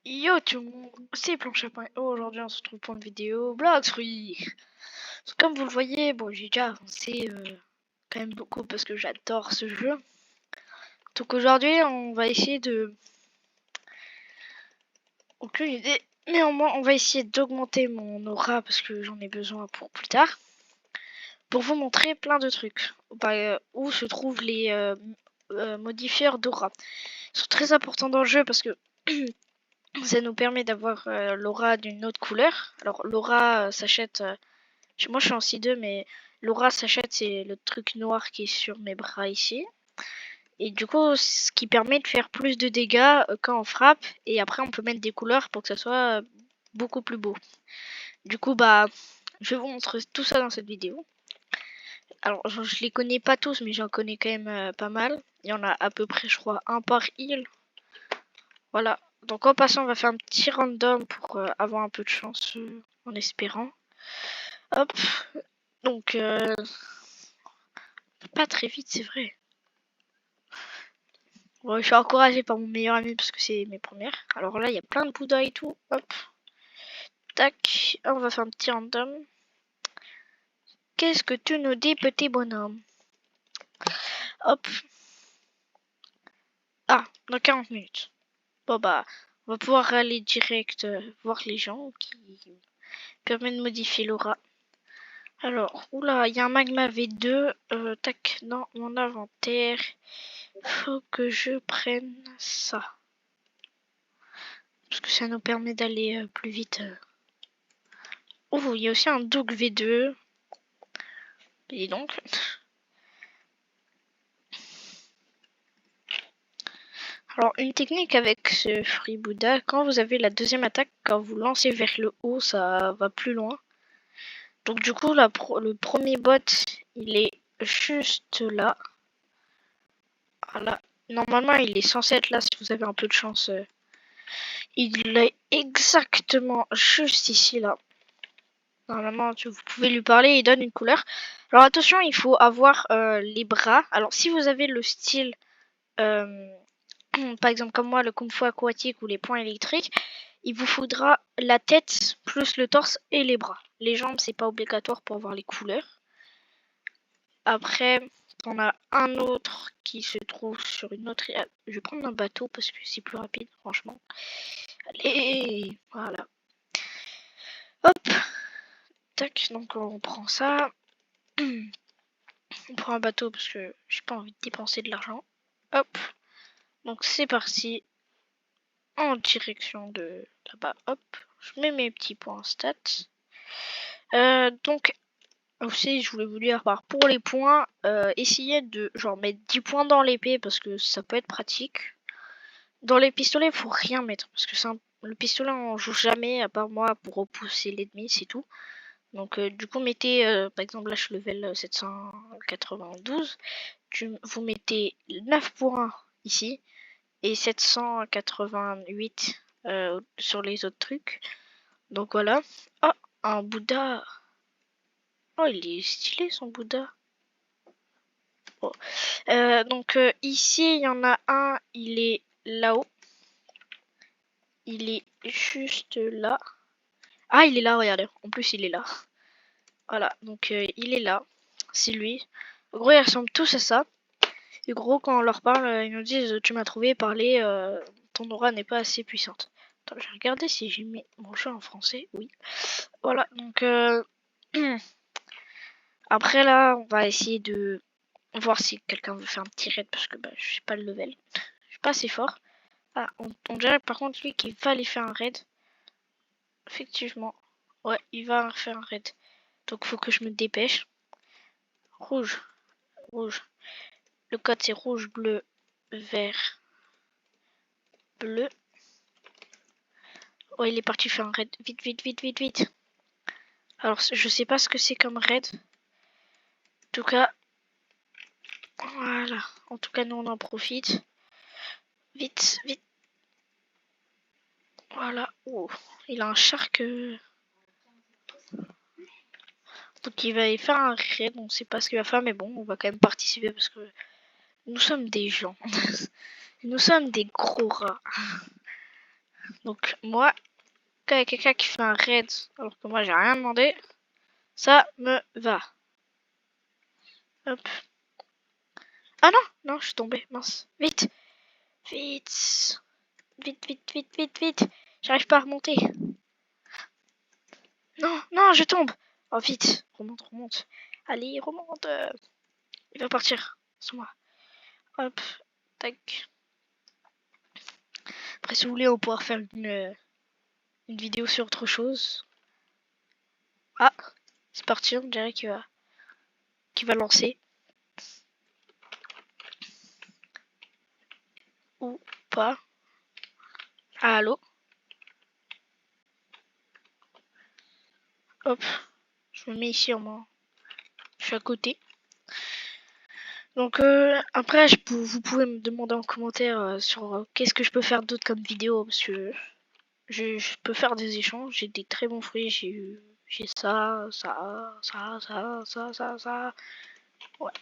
Yo tout le monde, c'est Planche.io. Aujourd'hui on se retrouve pour une vidéo Blox-Fruits. Comme vous le voyez, bon j'ai déjà avancé quand même beaucoup parce que j'adore ce jeu. Donc aujourd'hui on va essayer de... Aucune idée. Néanmoins on va essayer d'augmenter mon aura parce que j'en ai besoin pour plus tard. Pour vous montrer plein de trucs. Où se trouvent les modifieurs d'aura. Ils sont très importants dans le jeu parce que... ça nous permet d'avoir l'aura d'une autre couleur. Alors l'aura s'achète... moi je suis en C2 mais l'aura s'achète, c'est le truc noir qui est sur mes bras ici. Et du coup ce qui permet de faire plus de dégâts quand on frappe. Et après on peut mettre des couleurs pour que ça soit beaucoup plus beau. Du coup bah je vais vous montrer tout ça dans cette vidéo. Alors je les connais pas tous mais j'en connais quand même pas mal. Il y en a à peu près je crois un par île. Voilà. Donc en passant, on va faire un petit random pour avoir un peu de chance en espérant. Hop. Donc pas très vite, c'est vrai. Bon, je suis encouragée par mon meilleur ami parce que c'est mes premières. Alors là, il y a plein de Bouddha et tout. Hop. Tac. On va faire un petit random. Qu'est-ce que tu nous dis, petit bonhomme? Hop. Ah, dans 40 minutes. Bon bah, on va pouvoir aller direct voir les gens qui permettent de modifier l'aura. Alors, oula, il y a un magma V2. Tac, dans mon inventaire. Faut que je prenne ça. Parce que ça nous permet d'aller plus vite. Oh, il y a aussi un Doug V2. Et donc. Alors, une technique avec ce Free Buddha, quand vous avez la deuxième attaque, quand vous lancez vers le haut, ça va plus loin. Donc, du coup, le premier bot, il est juste là. Voilà. Normalement, il est censé être là si vous avez un peu de chance. Il est exactement juste ici, là. Normalement, vous pouvez lui parler, il donne une couleur. Alors attention, il faut avoir les bras. Alors si vous avez le style, par exemple comme moi, le kung fu aquatique ou les poings électriques, il vous faudra la tête plus le torse et les bras. Les jambes, c'est pas obligatoire pour avoir les couleurs. Après, on a un autre qui se trouve sur une autre... Je vais prendre un bateau parce que c'est plus rapide, franchement. Allez, voilà. Hop, tac, donc on prend ça. On prend un bateau parce que j'ai pas envie de dépenser de l'argent. Hop, donc c'est parti. En direction de là-bas, hop. Je mets mes petits points stats. Donc aussi, je voulais vous dire, pour les points, essayez de genre mettre 10 points dans l'épée parce que ça peut être pratique. Dans les pistolets, il faut rien mettre parce que le pistolet on joue jamais à part moi pour repousser l'ennemi, c'est tout. Donc du coup mettez, par exemple là je suis level 792, vous mettez 9 points ici et 788 sur les autres trucs. Donc voilà. Oh, un Bouddha. Oh, il est stylé son Bouddha. Oh. Donc ici, il y en a un, il est là-haut. Il est juste là. Ah, il est là, regardez. En plus, il est là. Voilà, donc il est là. C'est lui. En gros, ils ressemblent tous à ça. Et gros, quand on leur parle, ils nous disent tu m'as trouvé, parler, ton aura n'est pas assez puissante. Attends, je vais regarder si j'ai mis mon jeu en français. Oui. Voilà, donc après là, on va essayer de voir si quelqu'un veut faire un petit raid parce que bah, je sais pas le level. Je suis pas assez fort. Ah, on dirait par contre lui qu'il va aller faire un raid. Effectivement. Ouais, il va faire un raid. Donc faut que je me dépêche. Rouge. Rouge. Le code c'est rouge, bleu, vert, bleu. Oh, il est parti faire un raid. Vite, vite, vite, vite, vite. Alors, je sais pas ce que c'est comme raid. En tout cas, voilà. En tout cas, nous, on en profite. Vite, vite. Voilà. Oh, il a un shark. Donc, il va y faire un raid. On sait pas ce qu'il va faire, mais bon, on va quand même participer parce que nous sommes des gens. Nous sommes des gros rats. Donc moi, quand il y a quelqu'un qui fait un raid alors que moi j'ai rien demandé, ça me va. Hop. Ah non, non, je suis tombée, mince. Vite, vite, vite, vite, vite, vite, vite. J'arrive pas à remonter. Non, non, je tombe. Oh vite, remonte, remonte. Allez, remonte. Il va partir, sans moi. Hop, tac. Après, si vous voulez, on pourra faire une vidéo sur autre chose. Ah, c'est parti, on dirait qu'il va lancer. Ou pas. Ah, allô. Hop, je me mets ici en main. Je suis à côté. Donc après, vous pouvez me demander en commentaire sur qu'est-ce que je peux faire d'autre comme vidéo, parce que je peux faire des échanges. J'ai des très bons fruits. J'ai ça, ça, ça, ça, ça, ça, ça. Ouais.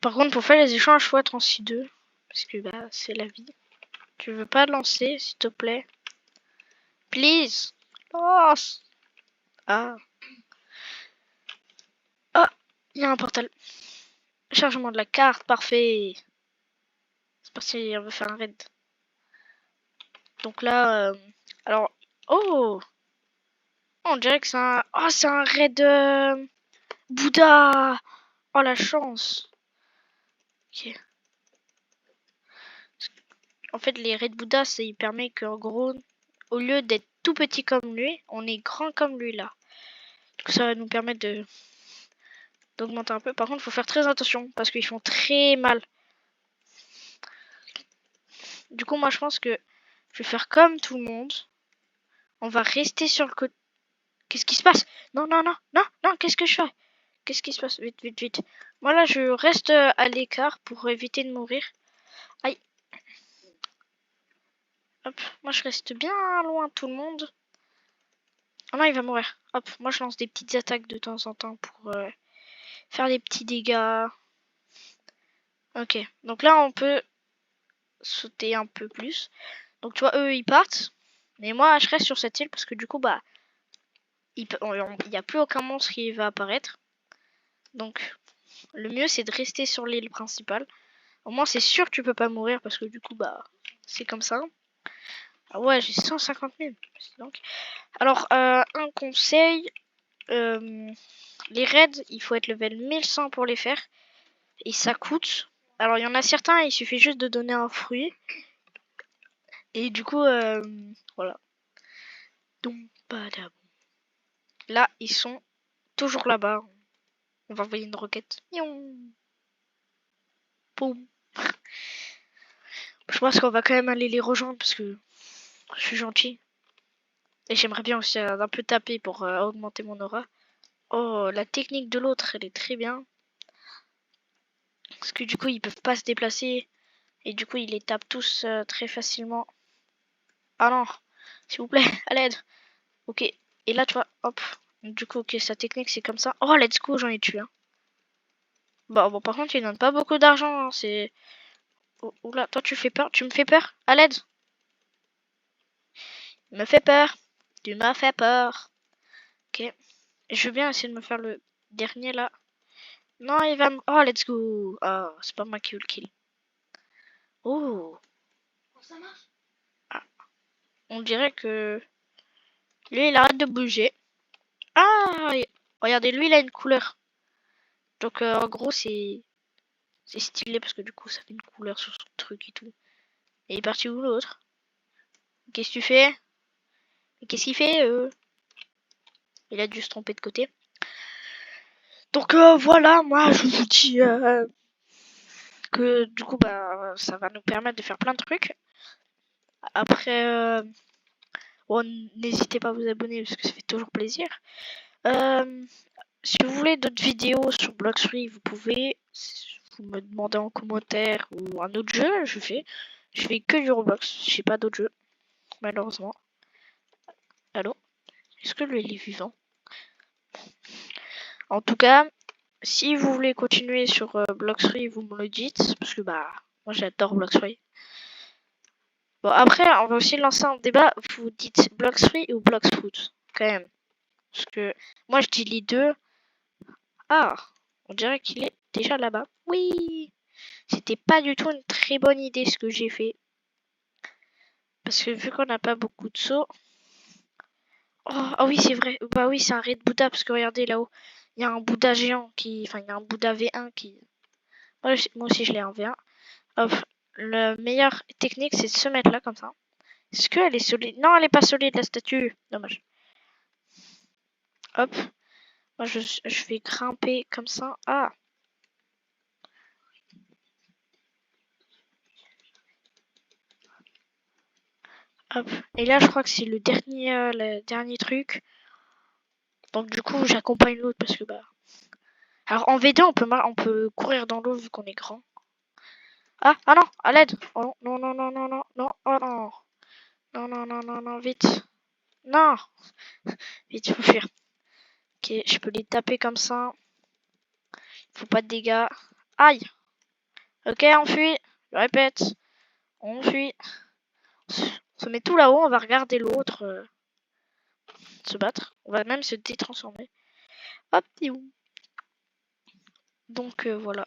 Par contre, pour faire les échanges, faut être en C2, parce que bah c'est la vie. Tu veux pas lancer, s'il te plaît? Please, lance. Ah, ah, il y a un portal. Chargement de la carte, parfait. C'est parti, on va faire un raid. Donc là, alors, oh, on dirait que c'est un, oh, c'est un raid Bouddha. Oh la chance. Ok. En fait, les raids Bouddha, ça il permet qu'en gros, au lieu d'être tout petit comme lui, on est grand comme lui là. Donc ça va nous permettre d'augmenter un peu. Par contre, il faut faire très attention parce qu'ils font très mal. Du coup, moi, je pense que je vais faire comme tout le monde. On va rester sur le côté. Qu'est-ce qui se passe? Non, non, non, non, non, qu'est-ce que je fais? Qu'est-ce qui se passe? Vite, vite, vite. Moi, là, je reste à l'écart pour éviter de mourir. Aïe. Hop, moi, je reste bien loin de tout le monde. Oh non, il va mourir. Hop, moi, je lance des petites attaques de temps en temps pour faire des petits dégâts. Ok, donc là, on peut sauter un peu plus. Donc, tu vois, eux, ils partent. Mais moi, je reste sur cette île parce que du coup, bah, il n'y a plus aucun monstre qui va apparaître. Donc, le mieux, c'est de rester sur l'île principale. Au moins, c'est sûr que tu peux pas mourir parce que du coup, bah, c'est comme ça. Ah ouais, j'ai 150 000. Donc. Alors, un conseil. Les raids, il faut être level 1100 pour les faire. Et ça coûte. Alors, il y en a certains, il suffit juste de donner un fruit. Et du coup, voilà. Donc, là, ils sont toujours là-bas. On va envoyer une roquette. Boum. Je pense qu'on va quand même aller les rejoindre parce que je suis gentil. Et j'aimerais bien aussi un peu taper pour augmenter mon aura. Oh, la technique de l'autre, elle est très bien. Parce que du coup, ils peuvent pas se déplacer. Et du coup, ils les tapent tous très facilement. Ah non, s'il vous plaît, à l'aide. Ok. Et là, tu vois, hop. Du coup, ok, sa technique, c'est comme ça. Oh, let's go, j'en ai tué. Hein. Bon, par contre, il donne pas beaucoup d'argent. Hein, c'est... Oh, oula, toi, tu fais peur. Tu me fais peur. À l'aide. Il me fait peur. Tu m'as fait peur. Ok. Je veux bien essayer de me faire le dernier, là. Non, il va me... Oh, let's go. Oh, c'est pas moi qui veux le kill. Oh. Ça marche? Ah. On dirait que... Lui, il arrête de bouger. Ah, regardez, lui, il a une couleur. Donc, en gros, c'est stylé parce que du coup, ça fait une couleur sur son truc et tout. Et il est parti où l'autre? Qu'est-ce que tu fais? Qu'est-ce qu'il fait Il a dû se tromper de côté. Donc, voilà, moi, je vous dis que du coup, bah, ça va nous permettre de faire plein de trucs. Après, bon, n'hésitez pas à vous abonner parce que ça fait toujours plaisir. Si vous voulez d'autres vidéos sur Blox-Free, vous pouvez. Vous me demandez en commentaire ou un autre jeu, je fais. Je fais que du Roblox, je fais pas d'autres jeux, malheureusement. Allô? Est-ce que lui il est vivant? En tout cas, si vous voulez continuer sur Blox-Free, vous me le dites, parce que bah, moi j'adore Blox-Free. Bon, après, on va aussi lancer un débat. Vous dites Blocks Free ou Blocks Foot, quand même. Parce que moi, je dis les deux. Ah, on dirait qu'il est déjà là-bas. Oui, c'était pas du tout une très bonne idée ce que j'ai fait. Parce que vu qu'on n'a pas beaucoup de sauts... Oh, ah oui, c'est vrai. Bah oui, c'est un raid Bouddha. Parce que regardez là-haut, il y a un Bouddha géant qui... Enfin, il y a un Bouddha V1 qui... Moi aussi, je l'ai en V1. Hop, la meilleure technique, c'est de se mettre là, comme ça. Est-ce qu'elle est solide? Non, elle est pas solide, la statue. Dommage. Hop. Moi, je vais grimper comme ça. Ah. Hop. Et là, je crois que c'est le dernier truc. Donc, du coup, j'accompagne l'autre parce que, bah... Alors, en V2, on peut courir dans l'eau vu qu'on est grand. Ah, ah non, à l'aide. Oh non, non, non, non, non, non, oh non. Non, non, non, non, non, vite. Non. Vite, faut fuir. Ok, je peux les taper comme ça. Faut pas de dégâts. Aïe. Ok, on fuit. Je répète. On fuit. On se met tout là-haut, on va regarder l'autre se battre. On va même se détransformer. Hop, où. Donc voilà.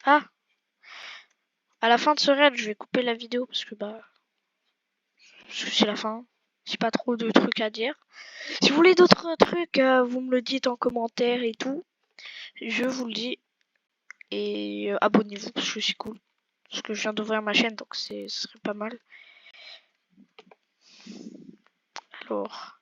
Ah, à la fin de ce raid, je vais couper la vidéo parce que c'est la fin. J'ai pas trop de trucs à dire. Si vous voulez d'autres trucs, vous me le dites en commentaire et tout. Je vous le dis. Et abonnez-vous parce que c'est cool. Parce que je viens d'ouvrir ma chaîne, donc ce serait pas mal. Alors...